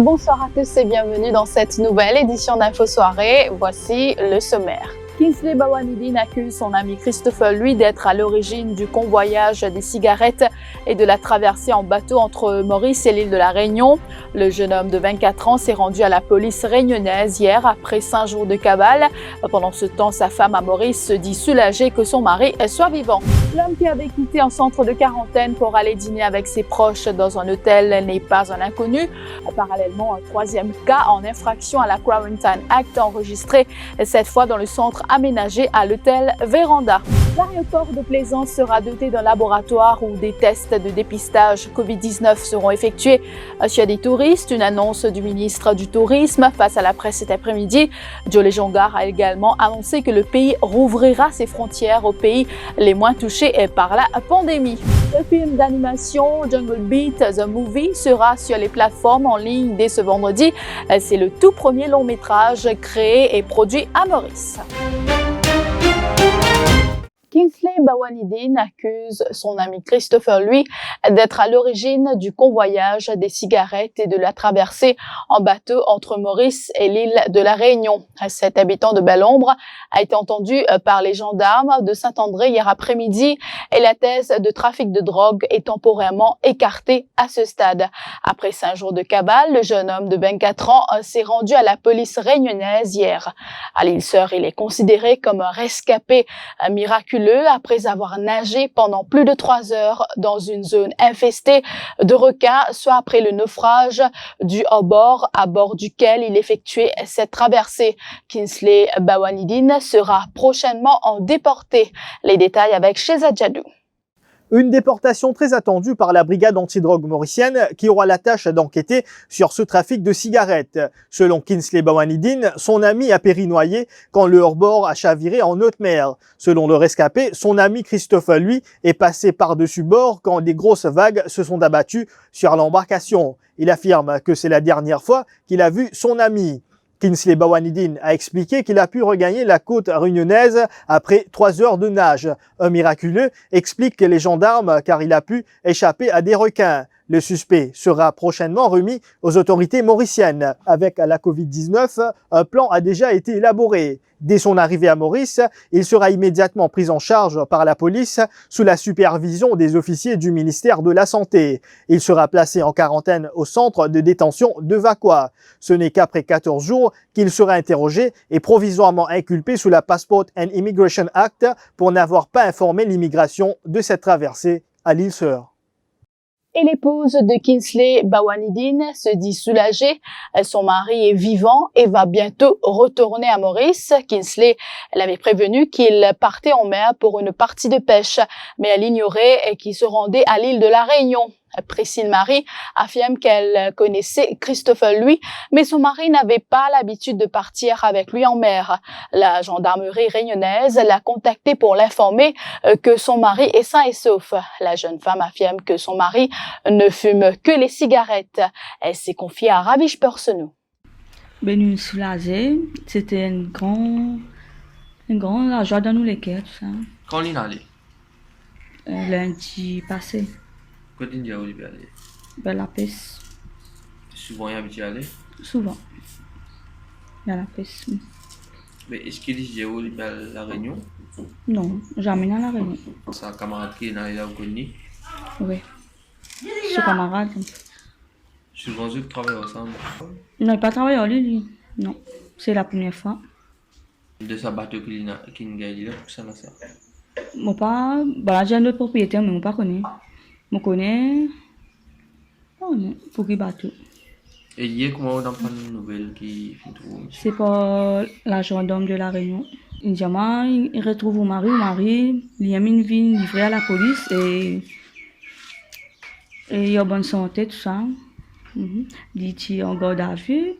Bonsoir à tous et bienvenue dans cette nouvelle édition d'Info Soirée. Voici le sommaire. Kingsley Bawanidine accuse son ami Christopher Lui d'être à l'origine du convoyage des cigarettes et de la traversée en bateau entre Maurice et l'île de la Réunion. Le jeune homme de 24 ans s'est rendu à la police réunionnaise hier après 5 jours de cavale. Pendant ce temps, sa femme à Maurice se dit soulagée que son mari soit vivant. L'homme qui avait quitté un centre de quarantaine pour aller dîner avec ses proches dans un hôtel n'est pas un inconnu. Parallèlement, un troisième cas en infraction à la Quarantine Act enregistré cette fois dans le centre aménagé à l'hôtel Véranda. L'aéroport de Plaisance sera doté d'un laboratoire où des tests de dépistage COVID-19 seront effectués chez des touristes. Une annonce du ministre du Tourisme face à la presse cet après-midi. Jolie Jongar a également annoncé que le pays rouvrira ses frontières aux pays les moins touchés par la pandémie. Le film d'animation Jungle Beat The Movie sera sur les plateformes en ligne dès ce vendredi. C'est le tout premier long métrage créé et produit à Maurice. Kingsley Bawanidine accuse son ami Christopher Lui d'être à l'origine du convoyage des cigarettes et de la traversée en bateau entre Maurice et l'île de la Réunion. Cet habitant de Belle-Ombre a été entendu par les gendarmes de Saint-André hier après-midi et la thèse de trafic de drogue est temporairement écartée à ce stade. Après 5 jours de cabale, le jeune homme de 24 ans s'est rendu à la police réunionnaise hier. À l'île-Sœur, il est considéré comme un rescapé miraculeux après avoir nagé pendant plus de 3 heures dans une zone infestée de requins, soit après le naufrage du hors-bord à bord duquel il effectuait cette traversée. Kingsley Bawanidine sera prochainement déporté. Les détails avec Shehzad Jadou. Une déportation très attendue par la brigade antidrogue mauricienne qui aura la tâche d'enquêter sur ce trafic de cigarettes. Selon Kingsley Bawanidine, son ami a péri noyé quand le hors-bord a chaviré en haute mer. Selon le rescapé, son ami Christopher, lui, est passé par-dessus bord quand des grosses vagues se sont abattues sur l'embarcation. Il affirme que c'est la dernière fois qu'il a vu son ami. Kingsley Bawanidine a expliqué qu'il a pu regagner la côte réunionnaise après 3 heures de nage. Un miraculeux, explique les gendarmes, car il a pu échapper à des requins. Le suspect sera prochainement remis aux autorités mauriciennes. Avec la Covid-19, un plan a déjà été élaboré. Dès son arrivée à Maurice, il sera immédiatement pris en charge par la police sous la supervision des officiers du ministère de la Santé. Il sera placé en quarantaine au centre de détention de Vakwa. Ce n'est qu'après 14 jours qu'il sera interrogé et provisoirement inculpé sous la Passport and Immigration Act pour n'avoir pas informé l'immigration de cette traversée à l'île-Sœur. Et l'épouse de Kingsley Bawanidine se dit soulagée. Son mari est vivant et va bientôt retourner à Maurice. Kingsley l'avait prévenu qu'il partait en mer pour une partie de pêche, mais elle ignorait qu'il se rendait à l'île de la Réunion. Priscille Marie affirme qu'elle connaissait Christopher Lui, mais son mari n'avait pas l'habitude de partir avec lui en mer. La gendarmerie réunionnaise l'a contacté pour l'informer que son mari est sain et sauf. La jeune femme affirme que son mari ne fume que les cigarettes. Elle s'est confiée à Ravish Persenou. Nous soulagés, c'était une grande joie dans nous les cœurs, tout ça. Quand il est allé? Lundi passé. Quand il est allé? Ben, la peste. Souvent, il est habitué à aller? Souvent. Dans la peste. Mais est-ce qu'il est allé à la Réunion? Non, jamais dans la Réunion. C'est un camarade qui est allé là au Conny? Oui. Ce camarade. Souvent, vous travaillez ensemble? Il n'a pas travaillé en lui. Non. C'est la première fois. De sa bateau qu'il a là, pour ça, là, ça. Mon pas. Bah, j'ai un autre propriétaire, mais mon pas connaît. Je connais. Oh non, pour qui bateau. Et hier, comment on a pas une nouvelle qui fait tout? C'est pas la gendarme de la Réunion. Il retrouve mon mari, il a mis une vie livrée à la police et il a bonne santé, tout ça. Il est en garde à vue.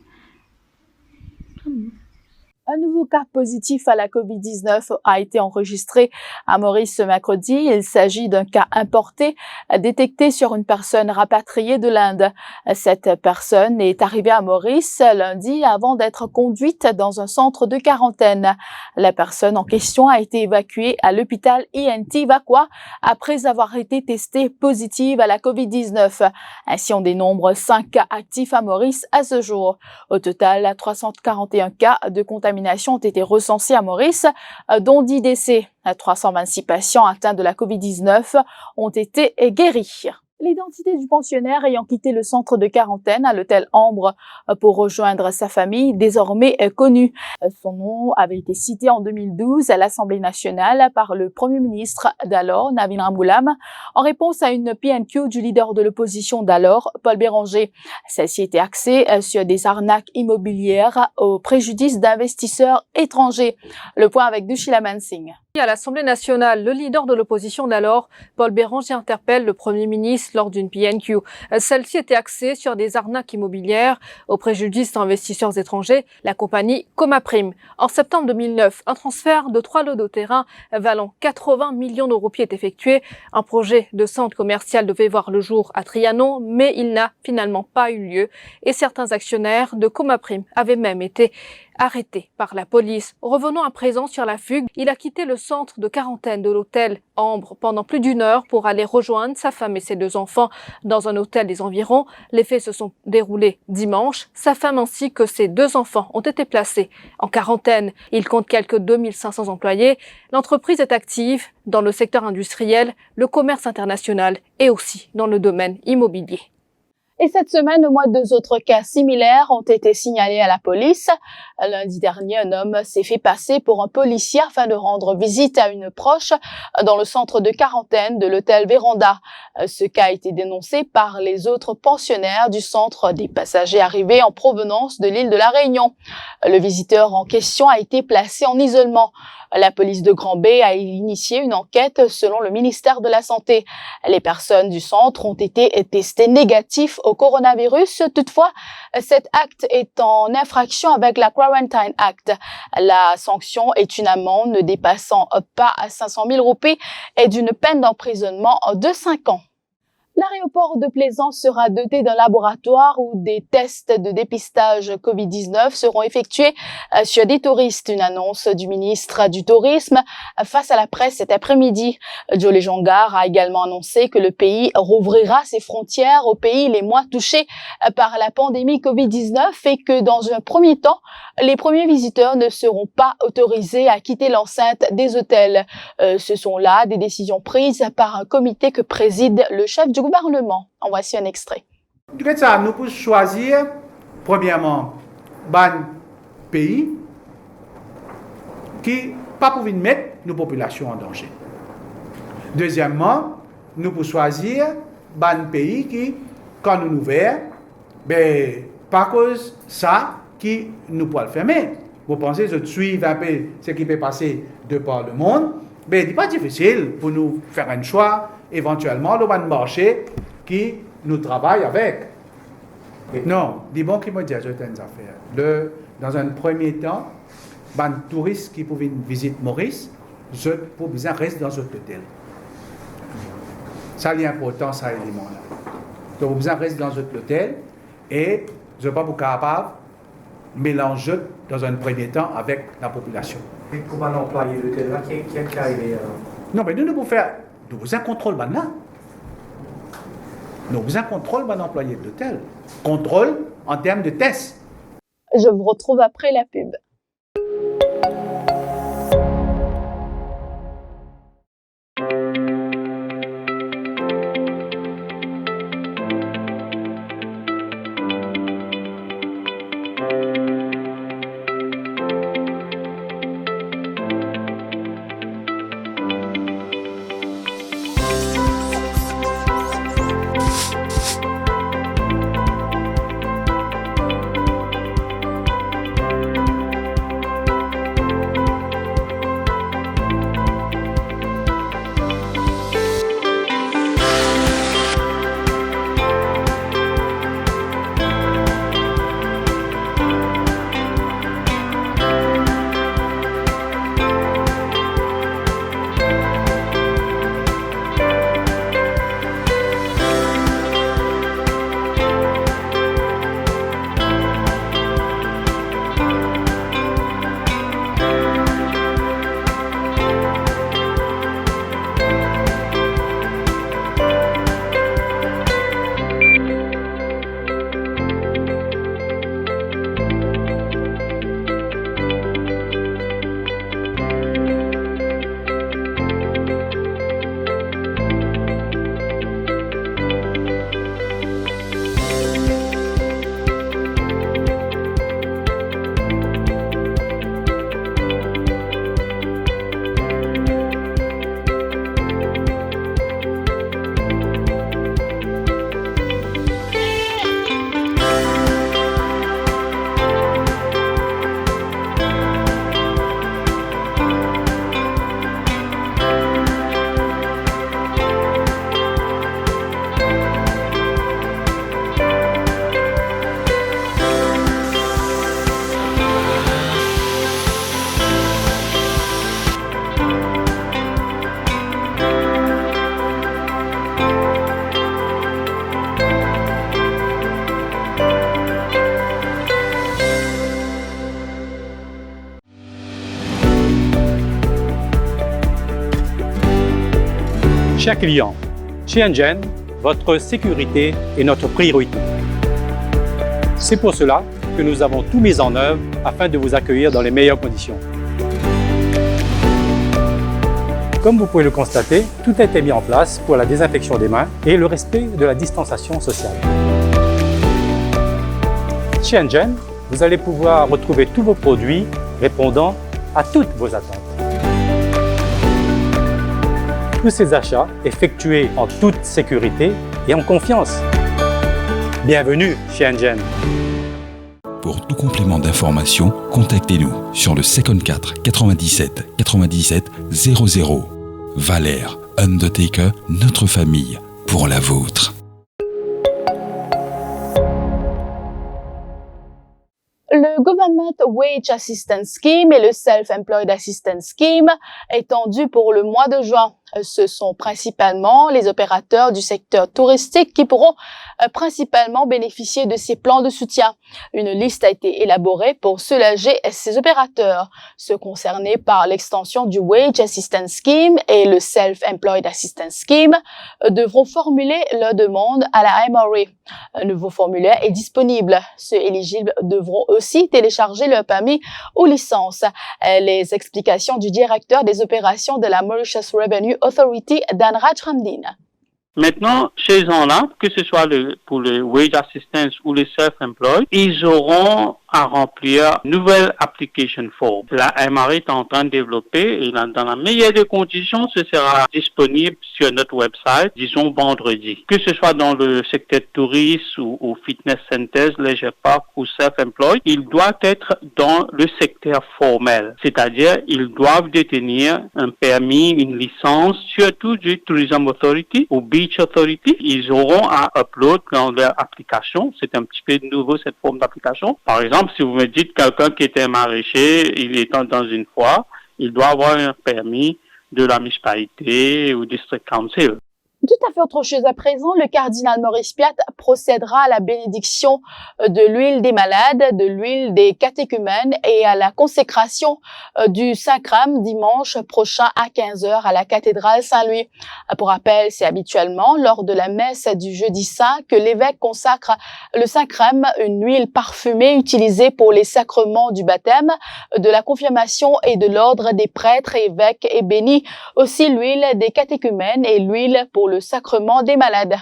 Un Un nouveau cas positif à la COVID-19 a été enregistré à Maurice ce mercredi. Il s'agit d'un cas importé détecté sur une personne rapatriée de l'Inde. Cette personne est arrivée à Maurice lundi avant d'être conduite dans un centre de quarantaine. La personne en question a été évacuée à l'hôpital INT Vakwa après avoir été testée positive à la COVID-19. Ainsi, on dénombre 5 cas actifs à Maurice à ce jour. Au total, 341 cas de contamination ont été recensés à Maurice, dont 10 décès. 326 patients atteints de la COVID-19 ont été guéris. L'identité du pensionnaire ayant quitté le centre de quarantaine à l'hôtel Ambre pour rejoindre sa famille, désormais connue. Son nom avait été cité en 2012 à l'Assemblée nationale par le Premier ministre d'alors, Navin Ramgoolam, en réponse à une PNQ du leader de l'opposition d'alors, Paul Béranger. Celle-ci était axée sur des arnaques immobilières au préjudice d'investisseurs étrangers. Le point avec Dushila Mansingh. À l'Assemblée nationale, le leader de l'opposition d'alors, Paul Béranger, interpelle le Premier ministre lors d'une PNQ. Celle-ci était axée sur des arnaques immobilières au préjudice d'investisseurs étrangers, la compagnie Comaprime. En septembre 2009, un transfert de 3 lots de terrain valant 80 millions de roupies est effectué. Un projet de centre commercial devait voir le jour à Trianon, mais il n'a finalement pas eu lieu et certains actionnaires de Comaprime avaient même été arrêté par la police. Revenons à présent sur la fugue. Il a quitté le centre de quarantaine de l'hôtel Ambre pendant plus d'1 heure pour aller rejoindre sa femme et ses 2 enfants dans un hôtel des environs. Les faits se sont déroulés dimanche. Sa femme ainsi que ses 2 enfants ont été placés en quarantaine. Il compte quelques 2500 employés. L'entreprise est active dans le secteur industriel, le commerce international et aussi dans le domaine immobilier. Et cette semaine, au moins 2 autres cas similaires ont été signalés à la police. Lundi dernier, un homme s'est fait passer pour un policier afin de rendre visite à une proche dans le centre de quarantaine de l'hôtel Véranda. Ce cas a été dénoncé par les autres pensionnaires du centre des passagers arrivés en provenance de l'île de la Réunion. Le visiteur en question a été placé en isolement. La police de Granby a initié une enquête selon le ministère de la Santé. Les personnes du centre ont été testées négatives au coronavirus. Toutefois, cet acte est en infraction avec la Quarantine Act. La sanction est une amende ne dépassant pas 500 000 roupies et d'une peine d'emprisonnement de 5 ans. L'aéroport de Plaisance sera doté d'un laboratoire où des tests de dépistage COVID-19 seront effectués sur des touristes. Une annonce du ministre du Tourisme face à la presse cet après-midi. Jolie Jongar a également annoncé que le pays rouvrira ses frontières aux pays les moins touchés par la pandémie COVID-19 et que dans un premier temps, les premiers visiteurs ne seront pas autorisés à quitter l'enceinte des hôtels. Ce sont là des décisions prises par un comité que préside le chef du gouvernement. En voici un extrait. Nous pouvons choisir, premièrement, un pays qui ne peut pas mettre nos populations en danger. Deuxièmement, nous pouvons choisir un pays qui, quand nous ouvrons, par cause de ça, qui nous peut le fermer. Vous pensez que je suis un peu ce qui peut passer de par le monde, mais ce n'est pas difficile pour nous faire un choix, éventuellement, dans un marché qui nous travaille avec. Non, dis bon qui me dit certaines affaires. Dans un premier temps, les touristes qui pouvaient visiter Maurice, je pour besoin rester dans cet hôtel. Ça c'est important, ça élément-là. Donc, vous besoin rester dans cet hôtel et je ne suis pas capable de mélanger dans un premier temps avec la population. Et comment employer l'hôtel là qui est arrivé Non, mais nous pouvons faire. Nous vous un contrôle maintenant. Nous vous un contrôle d'un employé de l'hôtel. Contrôle en termes de tests. Je vous retrouve après la pub. Chers clients, chez Engen, votre sécurité est notre priorité. C'est pour cela que nous avons tout mis en œuvre afin de vous accueillir dans les meilleures conditions. Comme vous pouvez le constater, tout a été mis en place pour la désinfection des mains et le respect de la distanciation sociale. Chez Engen, vous allez pouvoir retrouver tous vos produits répondant à toutes vos attentes. Tous ces achats effectués en toute sécurité et en confiance. Bienvenue chez Engen. Pour tout complément d'information, contactez-nous sur le 54 97 97 00. Valère Undertaker, notre famille pour la vôtre. Le Government Wage Assistance Scheme et le Self-Employed Assistance Scheme étendus pour le mois de juin. Ce sont principalement les opérateurs du secteur touristique qui pourront principalement bénéficier de ces plans de soutien. Une liste a été élaborée pour soulager ces opérateurs. Ceux concernés par l'extension du Wage Assistance Scheme et le Self-Employed Assistance Scheme devront formuler leur demande à la MRA. Un nouveau formulaire est disponible. Ceux éligibles devront aussi télécharger leur permis ou licence. Les explications du directeur des opérations de la Mauritius Revenue Authority, Dan Rajhamdin. Maintenant, ces gens-là, que ce soit pour le Wage Assistance ou le Self-Employed, ils auront à remplir une nouvelle application form. La MRA est en train de développer et dans la meilleure des conditions, ce sera disponible sur notre website, disons vendredi. Que ce soit dans le secteur tourisme ou fitness centers, leisure park ou self-employed, il doit être dans le secteur formel. C'est-à-dire, ils doivent détenir un permis, une licence, surtout du Tourism Authority ou Beach Authority. Ils auront à upload dans leur application. C'est un petit peu nouveau cette forme d'application. Par exemple, si vous me dites quelqu'un qui était maraîcher, il est dans une foire, il doit avoir un permis de la municipalité ou district council. Tout à fait autre chose à présent, le cardinal Maurice Piat procédera à la bénédiction de l'huile des malades, de l'huile des catéchumènes et à la consécration du Saint-Crème dimanche prochain à 15h à la cathédrale Saint-Louis. Pour rappel, c'est habituellement lors de la messe du jeudi saint que l'évêque consacre le Saint-Crème, une huile parfumée utilisée pour les sacrements du baptême, de la confirmation et de l'ordre des prêtres et évêques et bénit aussi l'huile des catéchumènes et l'huile pour le sacrement des malades.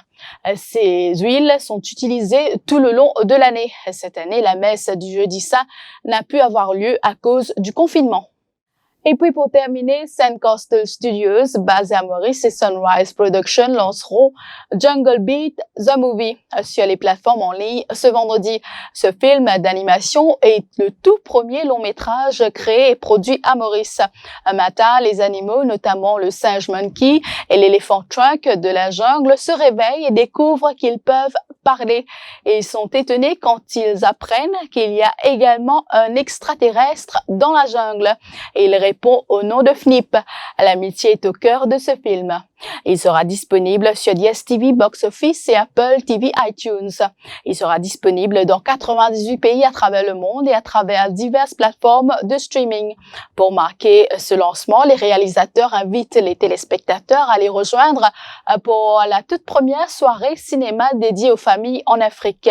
Ces huiles sont utilisées tout le long de l'année. Cette année, la messe du jeudi saint n'a pu avoir lieu à cause du confinement. Et puis pour terminer, Sand Coastal Studios, basé à Maurice, et Sunrise Production lanceront Jungle Beat, The Movie sur les plateformes en ligne ce vendredi. Ce film d'animation est le tout premier long métrage créé et produit à Maurice. Un matin, les animaux, notamment le singe monkey et l'éléphant trunk de la jungle, se réveillent et découvrent qu'ils peuvent parler. Et ils sont étonnés quand ils apprennent qu'il y a également un extraterrestre dans la jungle. Et ils répond au nom de Fnip. L'amitié est au cœur de ce film. Il sera disponible sur DSTV Box Office et Apple TV iTunes. Il sera disponible dans 98 pays à travers le monde et à travers diverses plateformes de streaming. Pour marquer ce lancement, les réalisateurs invitent les téléspectateurs à les rejoindre pour la toute première soirée cinéma dédiée aux familles en Afrique.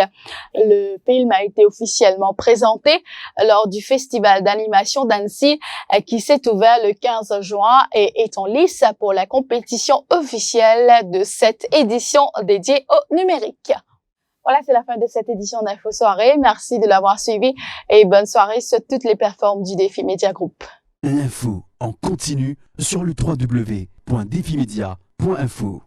Le film a été officiellement présenté lors du festival d'animation d'Annecy qui s'est ouvert le 15 juin et est en lice pour la compétition officielle de cette édition dédiée au numérique. Voilà, c'est la fin de cette édition d'Info Soirée. Merci de l'avoir suivi et bonne soirée sur toutes les plateformes du Défi Média Group. L'info en continu sur le www.defimedia.info.